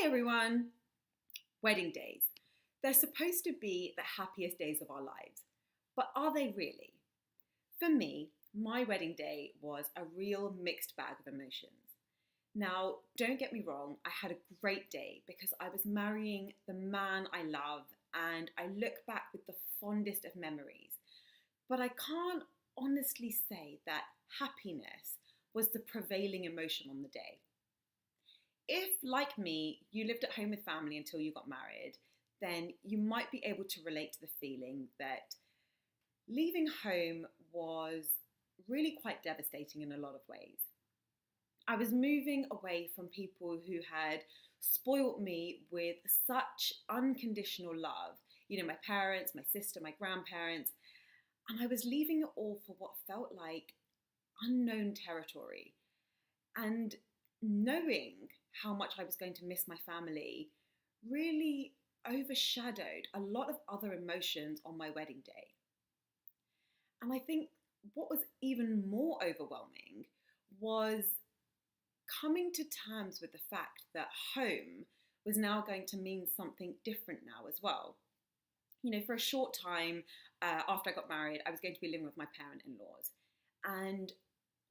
Hey everyone! Wedding days. They're supposed to be the happiest days of our lives, but are they really? For me, my wedding day was a real mixed bag of emotions. Now, don't get me wrong, I had a great day because I was marrying the man I love and I look back with the fondest of memories. But I can't honestly say that happiness was the prevailing emotion on the day. If, like me, you lived at home with family until you got married, then you might be able to relate to the feeling that leaving home was really quite devastating in a lot of ways. I was moving away from people who had spoilt me with such unconditional love. You know, my parents, my sister, my grandparents, and I was leaving it all for what felt like unknown territory. And knowing how much I was going to miss my family really overshadowed a lot of other emotions on my wedding day. And I think what was even more overwhelming was coming to terms with the fact that home was now going to mean something different now as well. You know, for a short time after I got married, I was going to be living with my parent-in-laws. And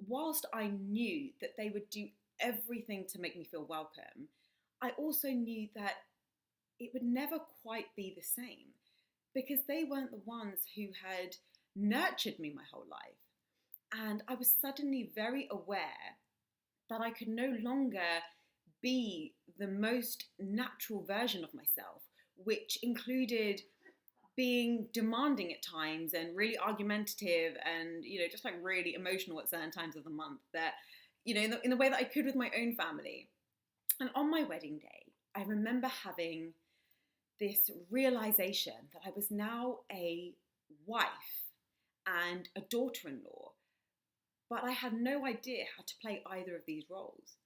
whilst I knew that they would do everything to make me feel welcome, I also knew that it would never quite be the same because they weren't the ones who had nurtured me my whole life. And I was suddenly very aware that I could no longer be the most natural version of myself, which included being demanding at times and really argumentative and, you know, just like really emotional at certain times of the month that, you know, in the way that I could with my own family. And on my wedding day, I remember having this realization that I was now a wife and a daughter-in-law, but I had no idea how to play either of these roles.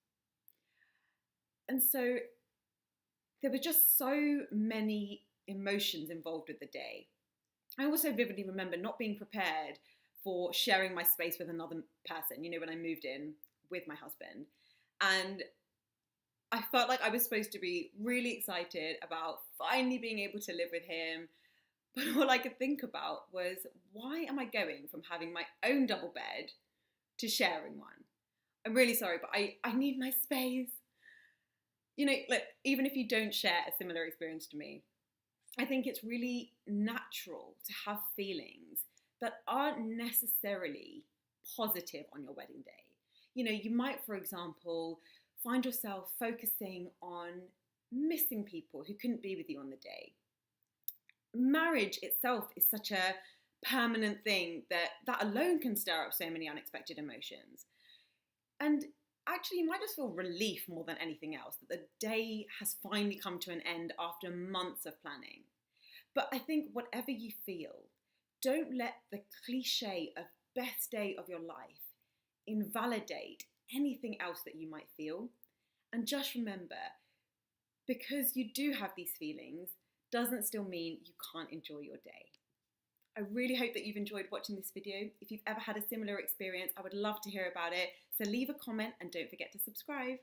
And so there were just so many emotions involved with the day. I also vividly remember not being prepared for sharing my space with another person, you know, when I moved in with my husband. And I felt like I was supposed to be really excited about finally being able to live with him. But all I could think about was, why am I going from having my own double bed to sharing one? I'm really sorry, but I need my space. You know, look, even if you don't share a similar experience to me, I think it's really natural to have feelings that aren't necessarily positive on your wedding day. You know, you might, for example, find yourself focusing on missing people who couldn't be with you on the day. Marriage itself is such a permanent thing that alone can stir up so many unexpected emotions. And actually, you might just feel relief more than anything else that the day has finally come to an end after months of planning. But I think whatever you feel, don't let the cliche of best day of your life invalidate anything else that you might feel. And just remember, because you do have these feelings, doesn't still mean you can't enjoy your day. I really hope that you've enjoyed watching this video. If you've ever had a similar experience, I would love to hear about it. So leave a comment and don't forget to subscribe.